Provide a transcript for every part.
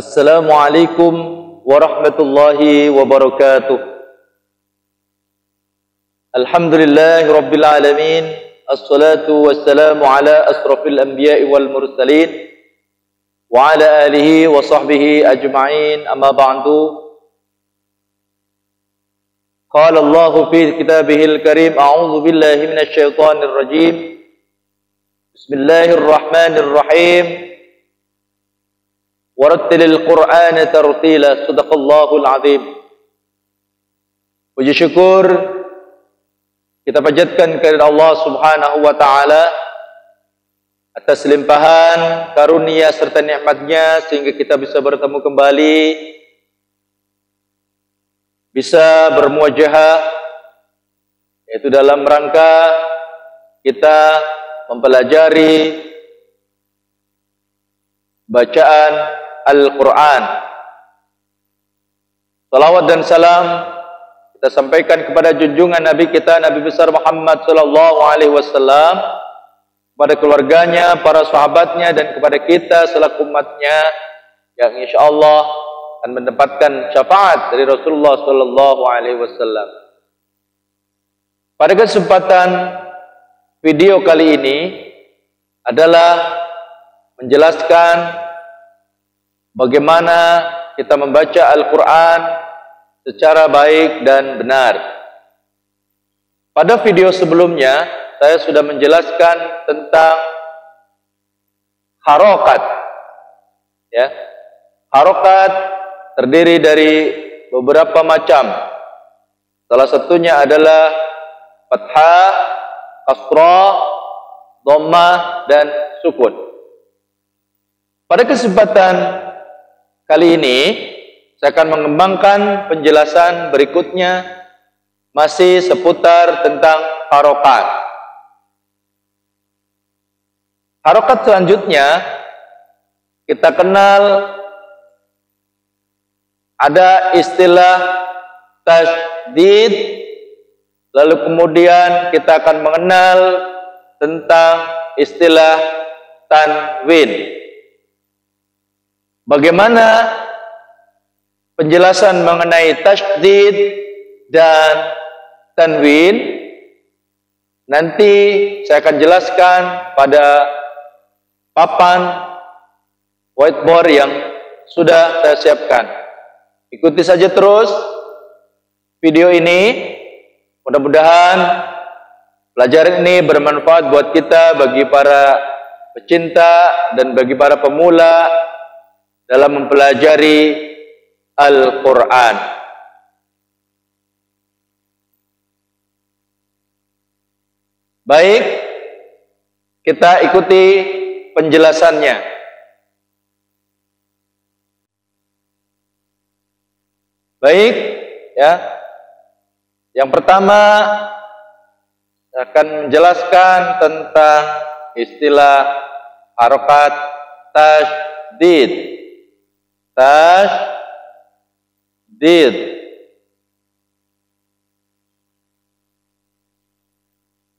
Assalamualaikum warahmatullahi wabarakatuh. Alhamdulillahi rabbil alamin. Assalatu wassalamu ala asrafil anbiya'i wal mursalin wa ala alihi wa sahbihi ajma'in. Amma ba'du. Qala Allah fi kitabihil karim, a'udzu billahi minasy syaithanir rajim. Bismillahirrahmanirrahim. Warattilil Qur'ana tartila. Sadaqallahul azim. Puji syukur kita panjatkan kepada Allah Subhanahu wa taala atas limpahan karunia serta nikmatnya sehingga kita bisa bertemu kembali, bisa bermuajahah, yaitu dalam rangka kita mempelajari bacaan Al-Quran. Salawat dan salam kita sampaikan kepada junjungan Nabi kita, Nabi besar Muhammad sallallahu alaihi wasallam, kepada keluarganya, para sahabatnya, dan kepada kita selaku umatnya yang insyaallah akan mendapatkan syafaat dari Rasulullah sallallahu alaihi wasallam. Pada kesempatan video kali ini adalah menjelaskan bagaimana kita membaca Al-Quran secara baik dan benar. Pada video sebelumnya, saya sudah menjelaskan tentang harokat. Ya, harokat terdiri dari beberapa macam. Salah satunya adalah fathah, kasrah, dhammah, dan sukun. Pada kesempatan kali ini saya akan mengembangkan penjelasan berikutnya masih seputar tentang harokat. Harokat selanjutnya kita kenal ada istilah tasydid, lalu kemudian kita akan mengenal tentang istilah tanwin. Bagaimana penjelasan mengenai tasydid dan tanwin? Nanti saya akan jelaskan pada papan whiteboard yang sudah saya siapkan. Ikuti saja terus video ini. Mudah-mudahan pelajaran ini bermanfaat buat kita, bagi para pecinta dan bagi para pemula dalam mempelajari Al-Quran. Baik, kita ikuti penjelasannya. Baik, ya. Yang pertama saya akan menjelaskan tentang istilah harokat tasydid. Tasydid.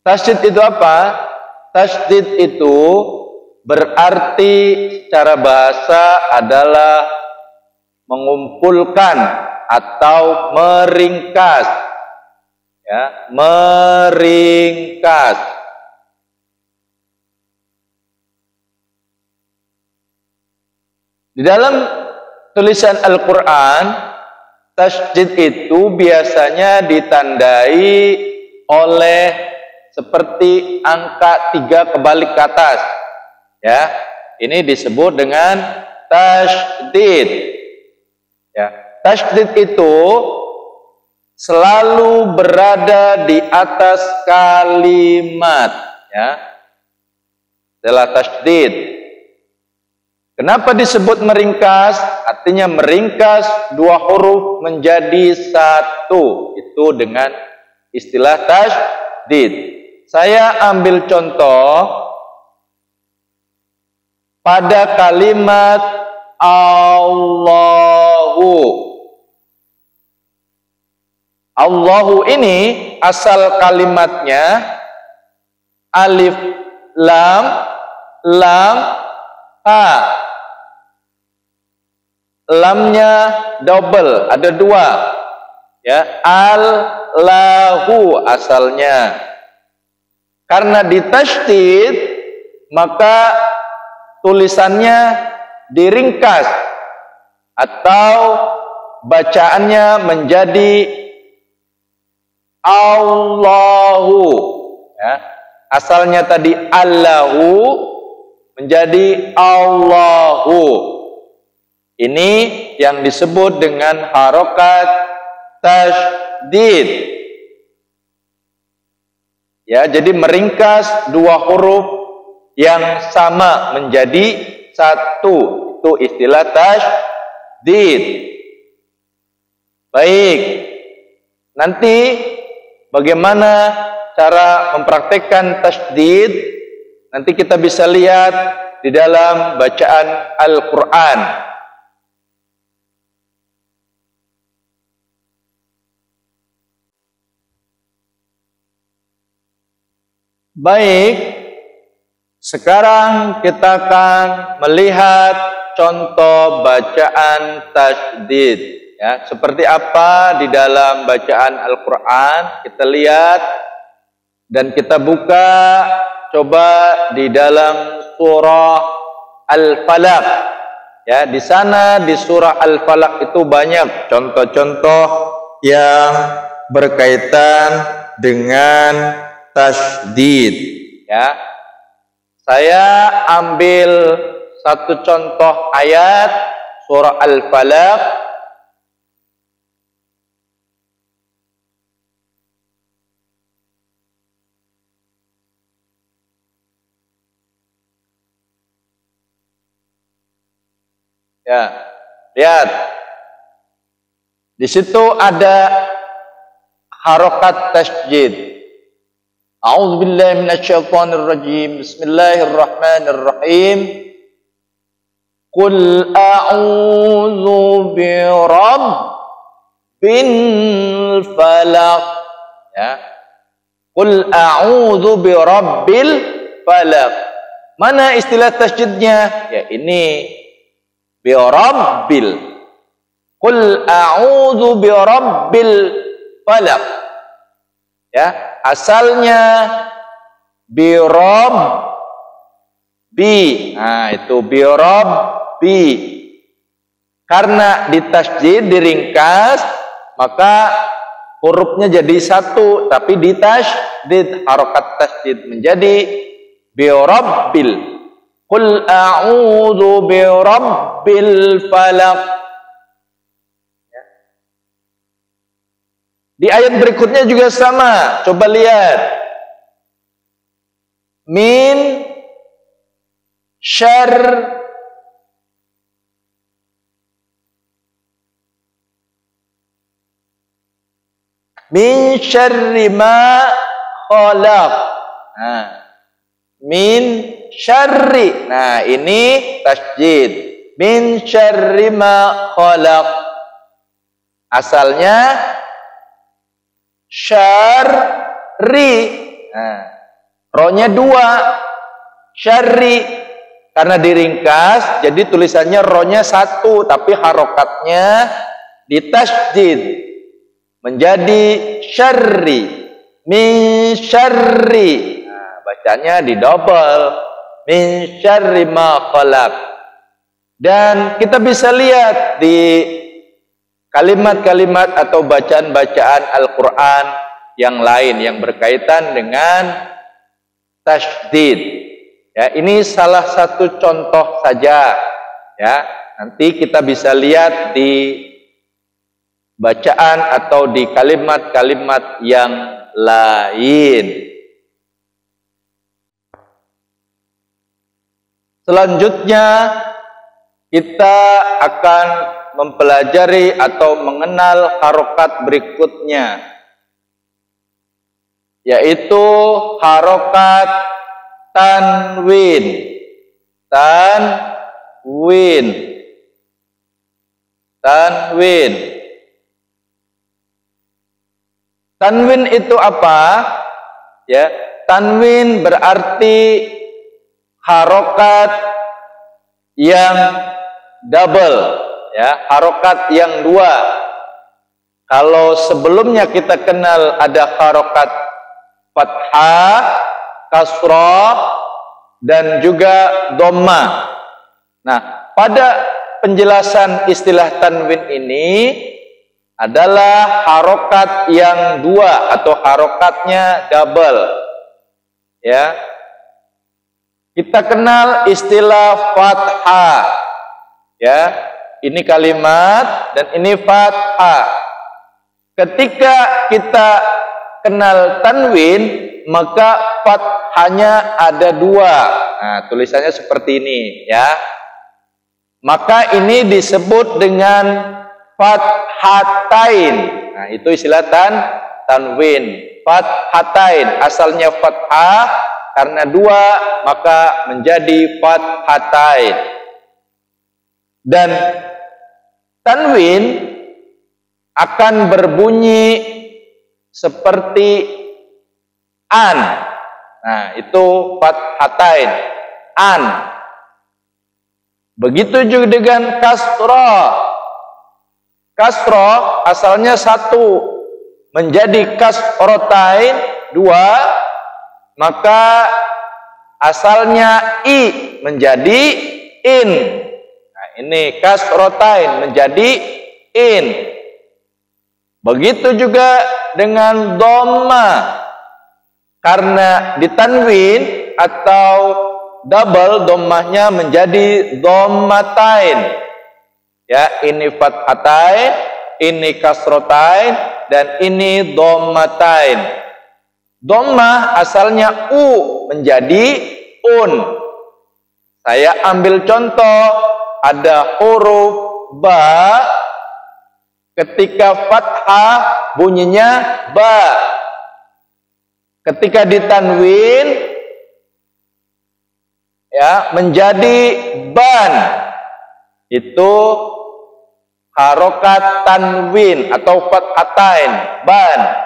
Tasydid itu apa? Tasydid itu berarti secara bahasa adalah mengumpulkan atau meringkas. Ya, meringkas. Di dalam tulisan Al-Quran, tasydid itu biasanya ditandai oleh seperti angka 3 kebalik ke atas. Ya, ini disebut dengan tasydid. Ya, tasydid itu selalu berada di atas kalimat. Ya, adalah tasydid. Kenapa disebut meringkas? Artinya meringkas 2 huruf menjadi 1. Itu dengan istilah tasydid. Saya ambil contoh pada kalimat Allahu. Allahu ini asal kalimatnya alif lam ha. lamnya double, ada dua. Ya, Allahu asalnya. Karena ditasydid, maka tulisannya diringkas atau bacaannya menjadi Allahu. Ya, asalnya tadi Allahu menjadi Allahu. Ini yang disebut dengan harokat tasydid. Ya, jadi meringkas dua huruf yang sama menjadi satu. Itu istilah tasydid. Baik. Nanti bagaimana cara mempraktekkan tasydid? Nanti kita bisa lihat di dalam bacaan Al-Quran. Baik, sekarang kita akan melihat contoh bacaan tasydid. Ya, seperti apa di dalam bacaan Al-Quran, kita lihat dan kita buka. Coba di dalam surah Al-Falaq. Ya, di sana di surah Al-Falaq itu banyak contoh-contoh yang berkaitan dengan tasydid. Ya, saya ambil satu contoh ayat surah Al-Falaq. Ya, lihat. Di situ ada harokat tasydid. A'udzu billahi minasyaitonir rajim. Bismillahirrahmanirrahim. Qul a'udzu birabbil falaq. Ya. Qul a'udzu birabbil falaq. Mana istilah tasydidnya? Ya, ini birabbil. Qul a'udzu birabbil falaq. Ya, asalnya birabbi. Nah, itu birabbi. Karena ditasydid, diringkas, maka hurufnya jadi satu, tapi ditasydid, harokat tasydid menjadi birabbil. Qul a'udzu birabbil falaq. Di ayat berikutnya juga sama. Coba lihat. Min syarri ma khalaq. Nah, min syarri. Nah, ini tasydid. Min syarri ma khalaq. Asalnya syarri. Nah, rohnya dua, syarri. Karena diringkas, jadi tulisannya rohnya satu, tapi harokatnya ditasydid menjadi syarri. Min syarri. Nah, bacanya di double. Min syarri ma khalaq. Dan kita bisa lihat di kalimat-kalimat atau bacaan-bacaan Al-Quran yang lain yang berkaitan dengan tasydid. Ya, ini salah satu contoh saja. Ya, nanti kita bisa lihat di bacaan atau di kalimat-kalimat yang lain. Selanjutnya kita akan mempelajari atau mengenal harokat berikutnya, yaitu harokat tanwin. Tanwin. Tanwin. Tanwin itu apa? Ya, tanwin berarti harokat yang double. ya, harokat yang dua. Kalau sebelumnya kita kenal ada harokat fathah, kasrah, dan juga dhammah. Nah, pada penjelasan istilah tanwin ini adalah harokat yang dua atau harokatnya double. Ya, kita kenal istilah fathah. Ya, ini kalimat dan ini fathah. Ketika kita kenal tanwin, maka fathahnya ada dua. Nah, tulisannya seperti ini, ya. Maka ini disebut dengan fathatain. Nah, itu istilah tanwin. Fathatain, asalnya fathah, karena dua maka menjadi fathatain. Dan tanwin akan berbunyi seperti an. Nah, itu fathatain, an. Begitu juga dengan kasrah. Kasrah asalnya satu, menjadi kasrotain, dua, maka asalnya i menjadi in. Nah, ini kasrotain menjadi in. Begitu juga dengan dhammah. Karena ditanwin atau double, dhammahnya menjadi dhammatain. Ya, ini fathatain, ini kasrotain, dan ini dhammatain. Dhammah asalnya u menjadi un. Saya ambil contoh, ada huruf ba, ketika fathah bunyinya ba. Ketika ditanwin, ya, menjadi ban. Itu harokat tanwin atau fathatain, ban.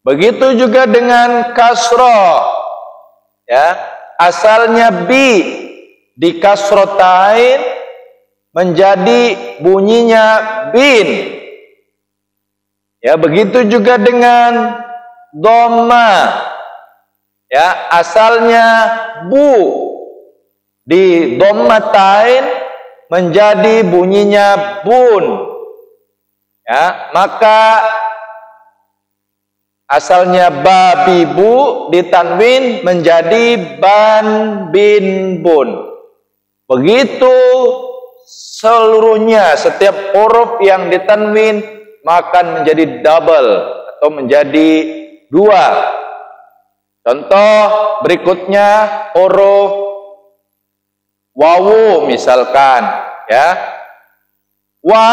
Begitu juga dengan kasroh. Ya, asalnya bi, di kasrotain menjadi bunyinya bin. Ya, begitu juga dengan dhammah. Ya, asalnya bu, di dhammatain menjadi bunyinya bun. Ya, maka asalnya babi bu ditanwin menjadi ban bin bun. Begitu seluruhnya, setiap huruf yang ditanwin maka menjadi double atau menjadi dua. Contoh berikutnya huruf wawu misalkan, ya. Wa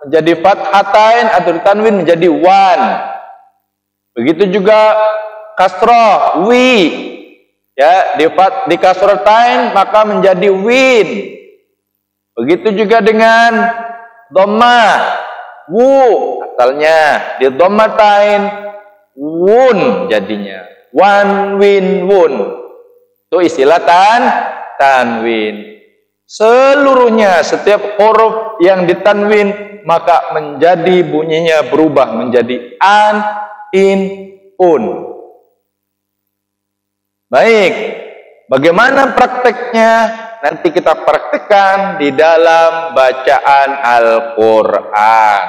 menjadi fathatain atau ditanwin menjadi wan. Begitu juga kasroh wi, ya, di kasrotain maka menjadi win. Begitu juga dengan dhammah wu, asalnya di dhammatain wun jadinya wan win wun. Itu istilah tanwin. Seluruhnya, setiap huruf yang ditanwin maka menjadi bunyinya berubah menjadi an, in, un. Baik, bagaimana prakteknya? Nanti kita praktekkan di dalam bacaan Al-Quran.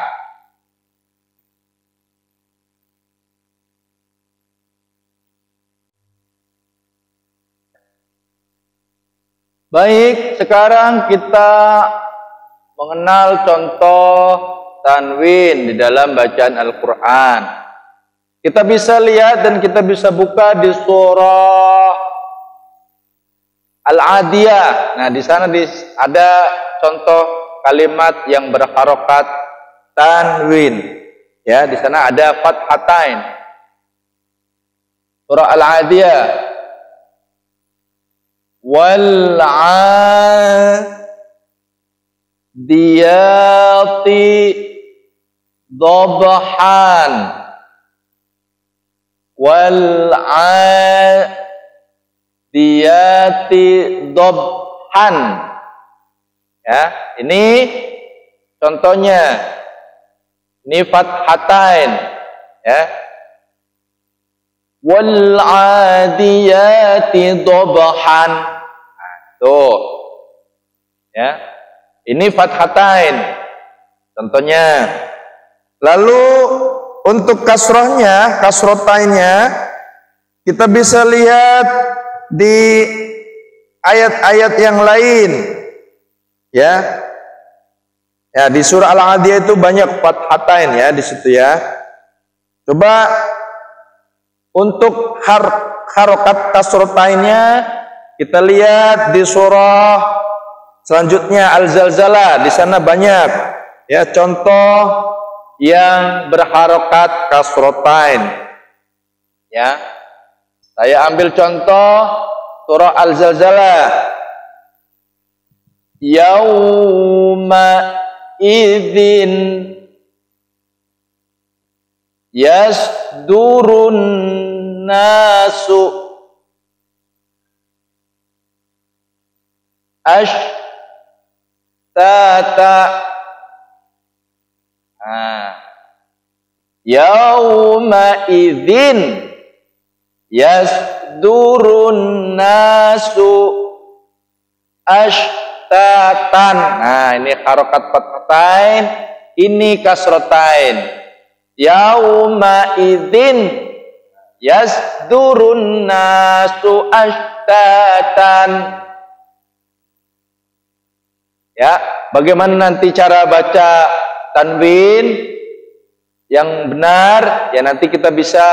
Baik, sekarang kita mengenal contoh tanwin di dalam bacaan Al-Quran. Kita bisa lihat dan kita bisa buka di surah Al-Adiyah. Nah, di sana ada contoh kalimat yang berharokat tanwin. Ya, di sana ada fathatain. Surah Al-Adiyah. Wal-'adiyati dhabhan. Wal-'adiyati dhabhan. Ya, ini contohnya. Ini fathatain, ya. Wal 'adiyati dhabhan. Nah, tuh. Ya. Ini fathatain. Contohnya. Lalu untuk kasrohnya, kasrotainnya, kita bisa lihat di ayat-ayat yang lain. Ya. Ya, di surah Al-Adiyah itu banyak fathatain ya di situ ya. Coba untuk harokat kasrotainnya kita lihat di surah selanjutnya Al-Zalzalah. Di sana banyak ya contoh yang berharokat kasrotain. Ya, saya ambil contoh surah Al-Zalzalah. Yauma idzin yasdurun nasu ashtata. Yauma idzin yasdurun nasu ashtatan. Nah, ini harokat fathatain, ini kasrotain. Yauma idzin yasdurun nasu ashtatan. Ya, bagaimana nanti cara baca tanwin yang benar? Ya, nanti kita bisa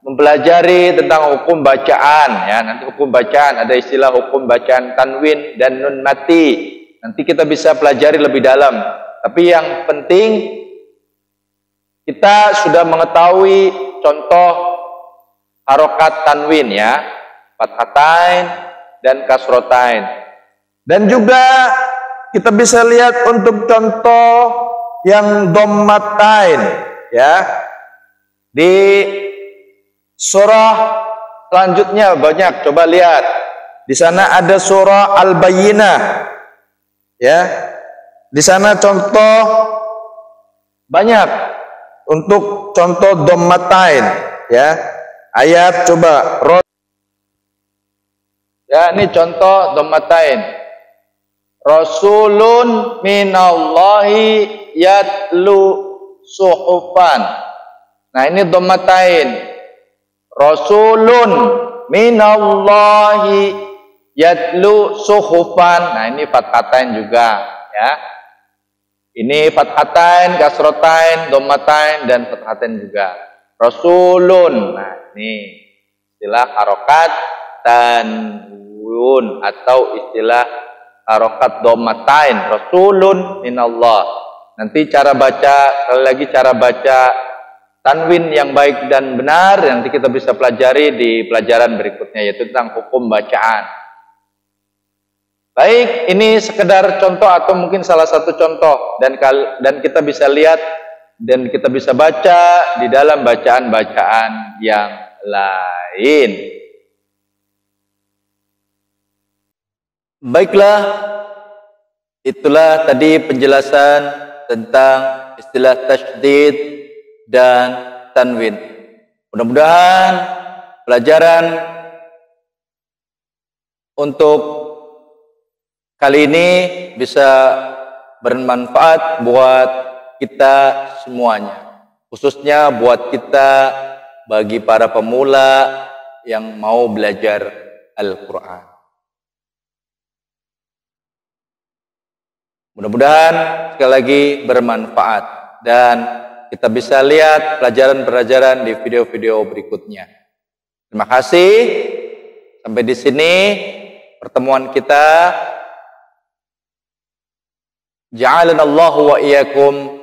mempelajari tentang hukum bacaan ya. Nanti hukum bacaan ada istilah hukum bacaan tanwin dan nun mati. Nanti kita bisa pelajari lebih dalam. Tapi yang penting kita sudah mengetahui contoh harokat tanwin ya, fathatain dan kasrotain. Dan juga kita bisa lihat untuk contoh yang dhammatain ya. Di surah selanjutnya banyak, coba lihat. Di sana ada surah Al-Bayyinah. Ya. Di sana contoh banyak untuk contoh dhammatain ya. Ayat coba. Ya, ini contoh dhammatain. Rasulun minallahi yatlu suhufan. Nah, ini dhammatain. Rasulun minallahi yatlu suhufan. Nah, ini fathatain juga ya. Ini fathatain, kasrotain, dhammatain dan fathatain juga. Rasulun. Nah, ini istilah harokat tanwin atau istilah harokat dhammatain. Rasulun minallah. Nanti cara baca, sekali lagi cara baca tanwin yang baik dan benar nanti kita bisa pelajari di pelajaran berikutnya, yaitu tentang hukum bacaan. Baik, ini sekedar contoh atau mungkin salah satu contoh dan kita bisa lihat dan kita bisa baca di dalam bacaan-bacaan yang lain. Baiklah, itulah tadi penjelasan tentang istilah tasydid dan tanwin. Mudah-mudahan pelajaran untuk kali ini bisa bermanfaat buat kita semuanya, khususnya buat kita bagi para pemula yang mau belajar Al-Quran. Mudah-mudahan sekali lagi bermanfaat dan kita bisa lihat pelajaran-pelajaran di video-video berikutnya. Terima kasih. Sampai di sini pertemuan kita. Ja'alanallahu wa iyyakum.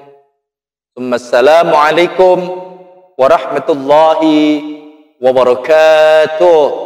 Assalamualaikum warahmatullahi wabarakatuh.